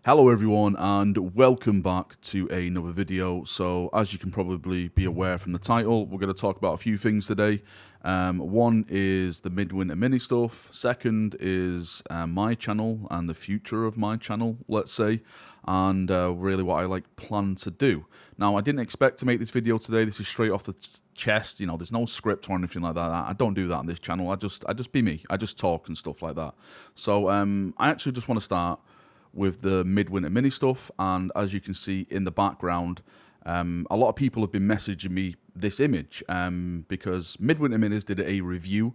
Hello everyone and welcome back to another video. So as you can probably be aware from the title, we're going to talk about a few things today. One is the midwinter mini stuff. Second is my channel and the future of my channel, let's say, and really what I plan to do. Now, I didn't expect to make this video today. This is straight off the chest. You know, there's no script or anything like that. I don't do that on this channel. I just be me. I just talk and stuff like that. So I actually just want to start with the midwinter mini stuff, and as you can see in the background, a lot of people have been messaging me this image because Midwinter Minis did a review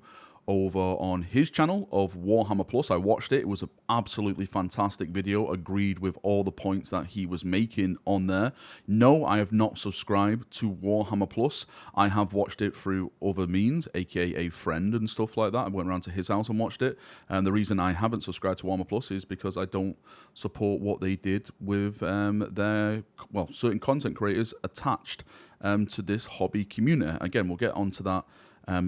over on his channel of Warhammer Plus. I watched it. It was an absolutely fantastic video. Agreed with all the points that he was making on there. No, I have not subscribed to Warhammer Plus. I have watched it through other means, aka a friend and stuff like that. I went around to his house and watched it. And the reason I haven't subscribed to Warhammer Plus is because I don't support what they did with their, well, certain content creators attached to this hobby community. Again, we'll get onto that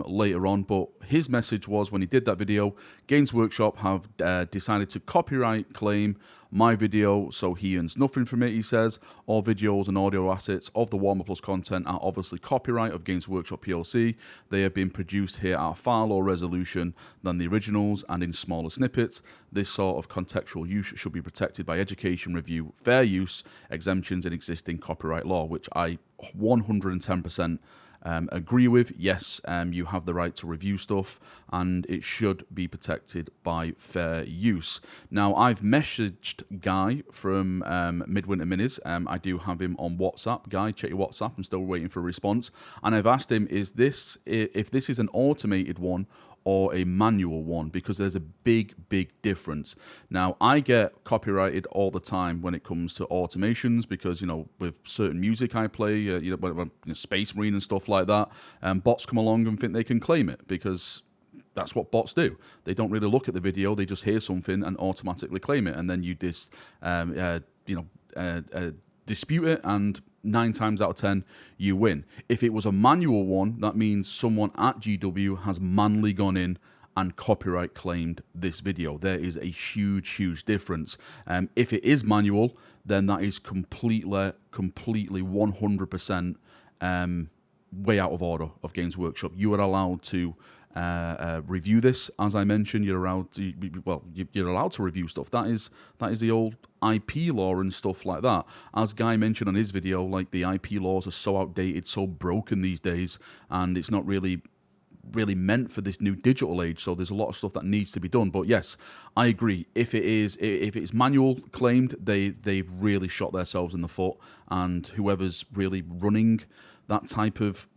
later on, but his message was, when he did that video, Games Workshop have decided to copyright claim my video, so he earns nothing from it. He says all videos and audio assets of the Warhammer Plus content are obviously copyright of Games Workshop PLC. They have been produced here at a far lower resolution than the originals and in smaller snippets. This sort of contextual use should be protected by education review, fair use exemptions in existing copyright law, which I 110% agree with. Yes, you have the right to review stuff and it should be protected by fair use. Now, I've messaged Guy from Midwinter Minis. I do have him on WhatsApp. Guy, check your WhatsApp. I'm still waiting for a response. And I've asked him, if this is an automated one or a manual one, because there's a big difference. Now, I get copyrighted all the time when it comes to automations because, you know, with certain music I play, Space Marine and stuff like that, bots come along and think they can claim it because that's what bots do. They don't really look at the video, they just hear something and automatically claim it, and then you dispute it, and 9 times out of 10 you win. If it was a manual one, that means someone at GW has manually gone in and copyright claimed this video. There is a huge difference. If it is manual, then that is completely 100% way out of order of Games Workshop. You are allowed to review this, as I mentioned. You're allowed to, you're allowed to review stuff. That is the old IP law and stuff like that. As Guy mentioned on his video, like, the IP laws are so outdated, so broken these days, and it's not really meant for this new digital age. So there's a lot of stuff that needs to be done. But yes, I agree. If it's manual claimed, they've really shot themselves in the foot, and whoever's really running that type of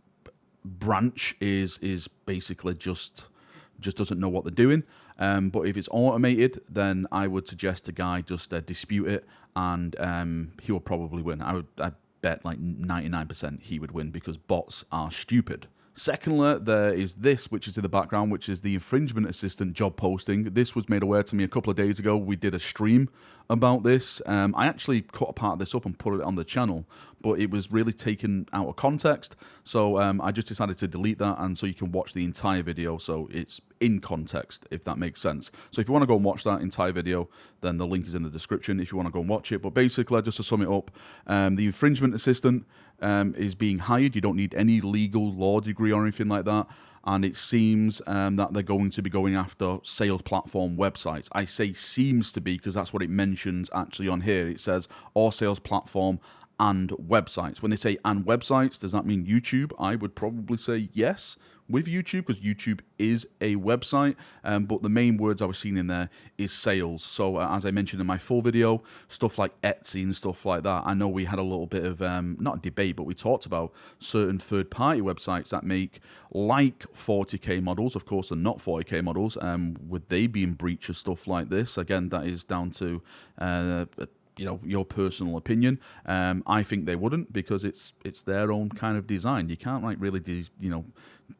branch is basically just doesn't know what they're doing. But if it's automated, then I would suggest a guy just dispute it, and he will probably win. I bet like 99% he would win, because bots are stupid. Secondly, there is this, which is in the background, which is the infringement assistant job posting. This was made aware to me a couple of days ago. We did a stream about this. I actually cut a part of this up and put it on the channel, but it was really taken out of context. So I just decided to delete that, and so you can watch the entire video, so it's in context, if that makes sense. So if you want to go and watch that entire video, then the link is in the description if you want to go and watch it. But basically, just to sum it up, the infringement assistant is being hired. You don't need any legal law degree or anything like that. And it seems that they're going to be going after sales platform websites. I say seems to be because that's what it mentions actually on here. It says or sales platform and websites. When they say and websites, does that mean YouTube? I would probably say yes with YouTube, because YouTube is a website, but the main words I was seeing in there is sales. So as I mentioned in my full video, stuff like Etsy and stuff like that, I know we had a little bit of, not a debate, but we talked about certain third-party websites that make like 40k models. Of course, they're not 40k models. Would they be in breach of stuff like this? Again, that is down to your personal opinion. I think they wouldn't, because it's their own kind of design. You can't really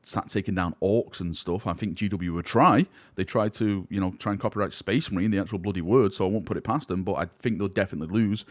start taking down orcs and stuff. I think GW would try. They tried to try and copyright Space Marine, the actual bloody word. So I won't put it past them, but I think they'll definitely lose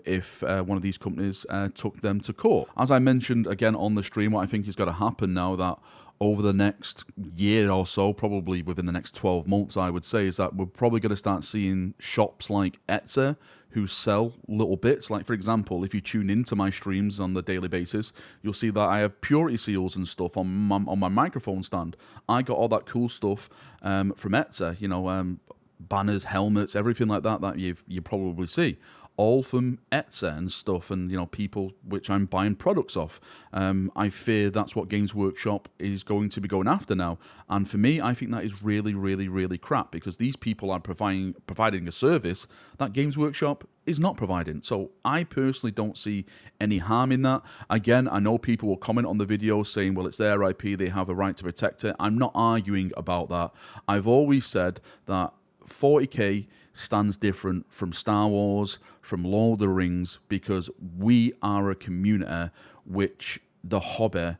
if one of these companies took them to court. As I mentioned again on the stream, what I think is going to happen now, that over the next year or so, probably within the next 12 months, I would say, is that we're probably going to start seeing shops like Etsy who sell little bits. Like, for example, if you tune into my streams on the daily basis, you'll see that I have purity seals and stuff on my microphone stand. I got all that cool stuff from Etsy, banners, helmets, everything like that you probably see. All from Etsy and stuff, and people which I'm buying products off. I fear that's what Games Workshop is going to be going after now, and for me, I think that is really, really, really crap, because these people are providing a service that Games Workshop is not providing. So I personally don't see any harm in that. Again, I know people will comment on the video saying, well, it's their IP, they have a right to protect it. I'm not arguing about that. I've always said that 40k stands different from Star Wars, from Lord of the Rings, because we are a community which the hobby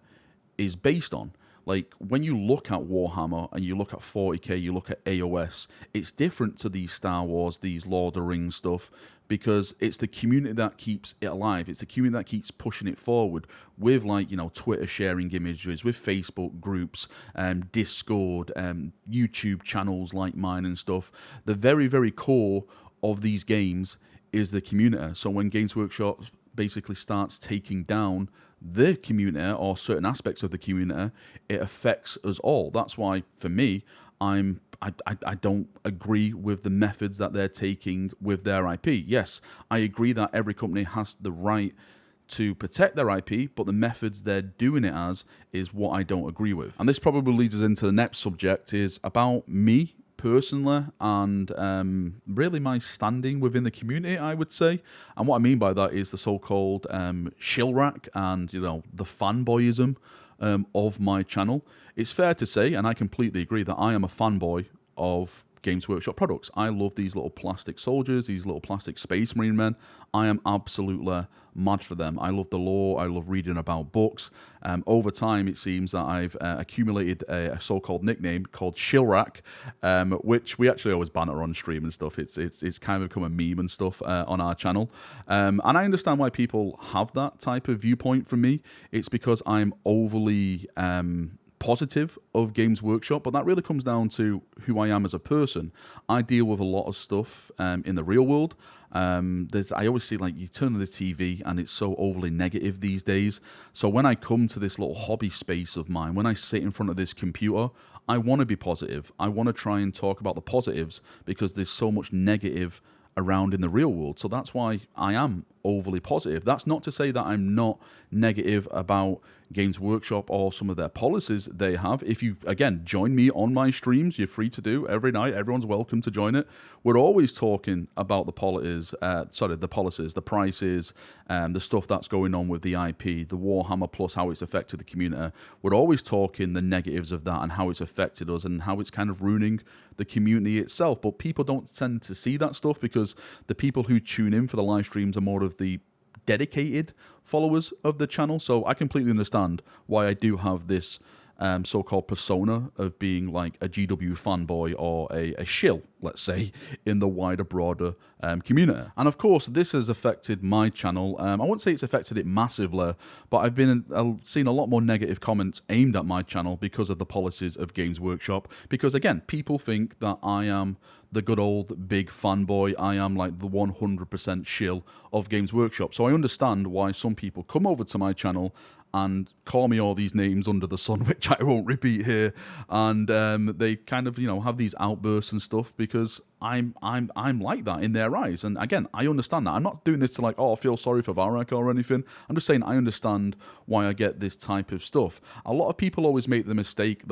is based on. Like, when you look at Warhammer and you look at 40k, you look at AOS, it's different to these Star Wars, these Lord of the Rings stuff, because it's the community that keeps it alive. It's the community that keeps pushing it forward with, Twitter sharing images, with Facebook groups, Discord, YouTube channels like mine and stuff. The very, very core of these games is the community. So when Games Workshop basically starts taking down the community or certain aspects of the community, it affects us all. That's why, for me, I don't agree with the methods that they're taking with their IP. Yes, I agree that every company has the right to protect their IP, but the methods they're doing it as is what I don't agree with. And this probably leads us into the next subject, is about me personally, and really my standing within the community, I would say. And what I mean by that is the so-called Shillrak and the fanboyism of my channel. It's fair to say, and I completely agree, that I am a fanboy of Games Workshop products. I love these little plastic soldiers, these little plastic Space Marine men. I am absolutely mad for them. I love the lore. I love reading about books. Over time, it seems that I've accumulated a so-called nickname called Shillrak, which we actually always banter on stream and stuff. It's kind of become a meme and stuff on our channel. And I understand why people have that type of viewpoint from me. It's because I'm overly positive of Games Workshop, but that really comes down to who I am as a person. I deal with a lot of stuff in the real world. I always see, you turn on the TV and it's so overly negative these days. So when I come to this little hobby space of mine, when I sit in front of this computer, I want to be positive. I want to try and talk about the positives, because there's so much negative around in the real world. So that's why I am overly positive. That's not to say that I'm not negative about Games Workshop or some of their policies they have. If you, again, join me on my streams, you're free to do every night. Everyone's welcome to join it. We're always talking about the policies, the prices, the stuff that's going on with the IP, the Warhammer Plus, how it's affected the community. We're always talking the negatives of that and how it's affected us and how it's kind of ruining the community itself. But people don't tend to see that stuff, because the people who tune in for the live streams are more of the dedicated followers of the channel. So I completely understand why I do have this so-called persona of being like a GW fanboy or a shill, let's say, in the wider, broader community. And of course, this has affected my channel. I wouldn't say it's affected it massively, but I've been seen a lot more negative comments aimed at my channel because of the policies of Games Workshop. Because again, people think that I am the good old big fanboy. I am like the 100% shill of Games Workshop. So I understand why some people come over to my channel and call me all these names under the sun, which I won't repeat here, and they kind of have these outbursts and stuff, because I'm like that in their eyes. And again, I understand that. I'm not doing this to I feel sorry for Valrak or anything. I'm just saying I understand why I get this type of stuff. A lot of people always make the mistake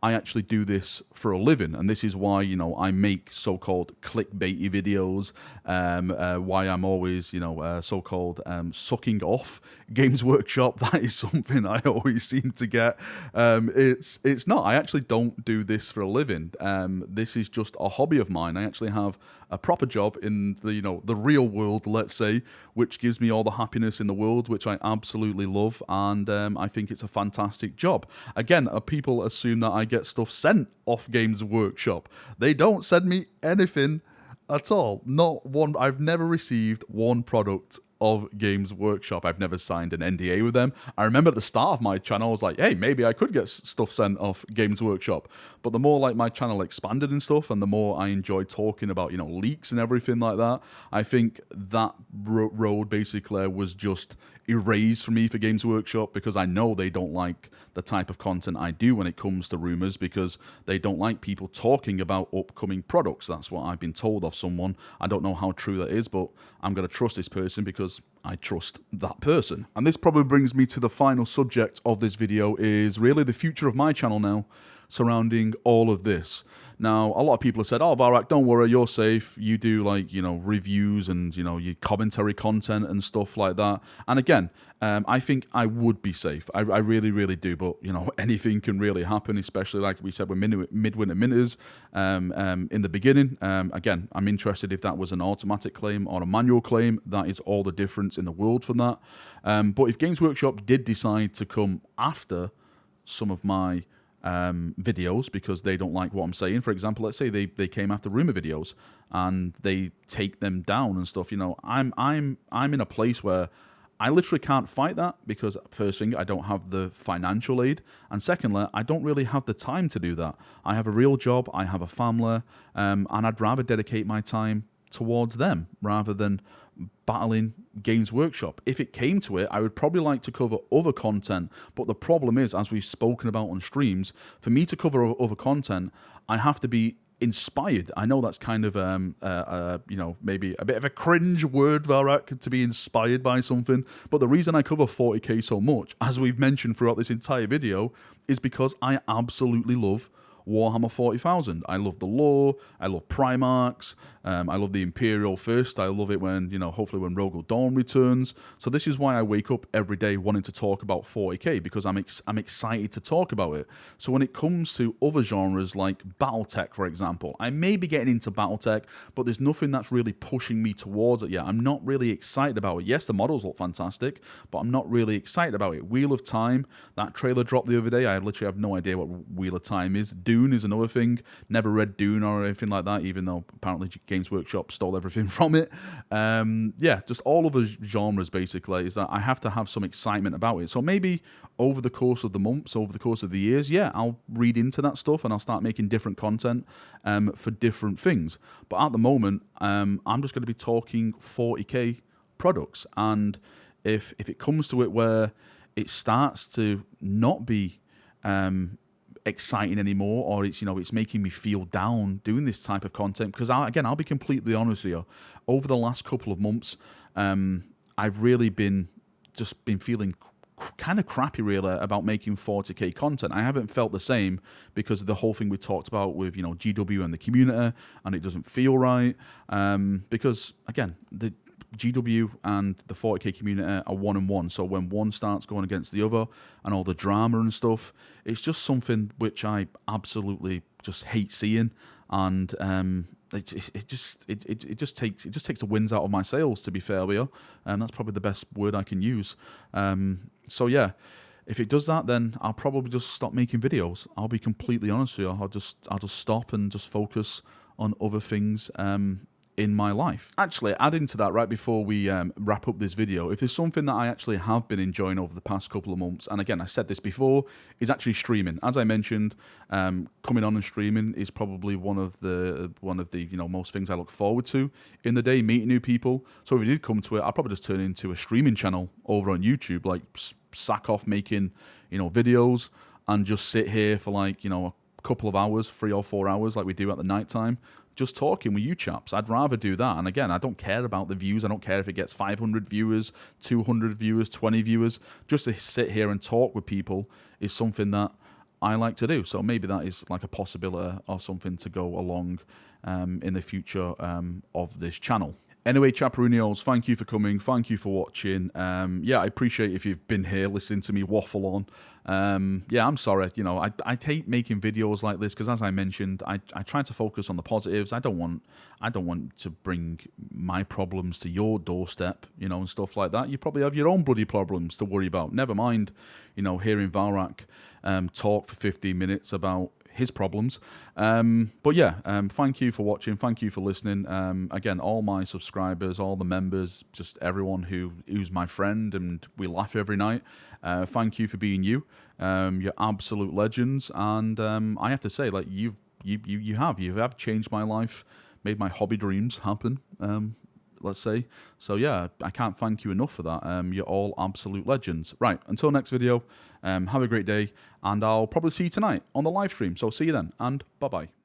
I actually do this for a living, and this is why I make so-called clickbaity videos. Why I'm always so-called sucking off Games Workshop. That is something I always seem to get. It's not. I actually don't do this for a living. This is just a hobby of mine. I actually have a proper job in the real world, let's say, which gives me all the happiness in the world, which I absolutely love, and I think it's a fantastic job. Again, people assume that I get stuff sent off Games Workshop. They don't send me anything at all. Not one. I've never received one product of Games Workshop. I've never signed an NDA with them. I remember at the start of my channel, I was like, hey, maybe I could get stuff sent off Games Workshop. But the more like my channel expanded and stuff, and the more I enjoyed talking about, leaks and everything like that, I think that road basically was just erased for me for Games Workshop, because I know they don't like the type of content I do when it comes to rumors, because they don't like people talking about upcoming products. That's what I've been told of someone. I don't know how true that is, but I'm going to trust this person because I trust that person. And this probably brings me to the final subject of this video, is really the future of my channel now surrounding all of this. Now, a lot of people have said, oh, Valrak, don't worry, you're safe. You do reviews and, your commentary content and stuff like that. And again, I think I would be safe. I really, really do. But, anything can really happen, especially like we said with midwinter minuters in the beginning. Again, I'm interested if that was an automatic claim or a manual claim. That is all the difference in the world from that. But if Games Workshop did decide to come after some of my videos because they don't like what I'm saying. For example, let's say they came after rumor videos and they take them down and stuff. I'm in a place where I literally can't fight that, because first thing, I don't have the financial aid, and secondly, I don't really have the time to do that. I have a real job, I have a family, and I'd rather dedicate my time towards them rather than battling Games Workshop. If it came to it, I would probably like to cover other content, but the problem is, as we've spoken about on streams, for me to cover other content, I have to be inspired. I know that's kind of maybe a bit of a cringe word, Valrak, to be inspired by something, but the reason I cover 40k so much, as we've mentioned throughout this entire video, is because I absolutely love Warhammer 40,000. I love the lore, I love Primarchs, I love the Imperial Fist, I love it when, hopefully when Rogal Dawn returns. So this is why I wake up every day wanting to talk about 40k, because I'm excited to talk about it. So when it comes to other genres like Battletech, for example, I may be getting into Battletech, but there's nothing that's really pushing me towards it yet. I'm not really excited about it. Yes, the models look fantastic, but I'm not really excited about it. Wheel of Time, that trailer dropped the other day. I literally have no idea what Wheel of Time is. Dune is another thing. Never read Dune or anything like that, even though apparently Games Workshop stole everything from it. Just all of the genres basically, is that I have to have some excitement about it. So maybe over the course of the months, over the course of the years, I'll read into that stuff and I'll start making different content for different things. But at the moment, I'm just going to be talking 40k products. And if it comes to it where it starts to not be exciting anymore, or it's making me feel down doing this type of content, because I'll be completely honest here, over the last couple of months, I've really been feeling kind of crappy really about making 40k content. I haven't felt the same because of the whole thing we talked about with GW and the community, and it doesn't feel right, because again, the GW and the 40k community are one-on-one, so when one starts going against the other and all the drama and stuff, it's just something which I absolutely just hate seeing, and it just takes the winds out of my sails, to be fair with you, and that's probably the best word I can use. So yeah, if it does that, then I'll probably just stop making videos. I'll be completely honest with you. I'll just stop and just focus on other things in my life. Actually, adding to that right before we wrap up this video, if there's something that I actually have been enjoying over the past couple of months, and again, I said this before, is actually streaming. As I mentioned, coming on and streaming is probably one of the most things I look forward to in the day, meeting new people. So if it did come to it, I'll probably just turn it into a streaming channel over on YouTube, like sack off making videos and just sit here for a couple of hours, 3 or 4 hours, like we do at the night time, just talking with you chaps. I'd rather do that. And again, I don't care about the views. I don't care if it gets 500 viewers, 200 viewers, 20 viewers. Just to sit here and talk with people is something that I like to do. So maybe that is like a possibility of something to go along in the future of this channel. Anyway, Chaperonios, thank you for coming. Thank you for watching. I appreciate if you've been here listening to me waffle on. I'm sorry. I hate making videos like this because, as I mentioned, I try to focus on the positives. I don't want to bring my problems to your doorstep, and stuff like that. You probably have your own bloody problems to worry about. Never mind, hearing Valrak talk for 15 minutes about his problems. But yeah, thank you for watching. Thank you for listening. Again, all my subscribers, all the members, just everyone who's my friend and we laugh every night. Thank you for being you. You're absolute legends. And I have to say, like, you have changed my life, made my hobby dreams happen. Let's say. So yeah, I can't thank you enough for that. You're all absolute legends. Right, until next video, have a great day, and I'll probably see you tonight on the live stream. So see you then, and bye-bye.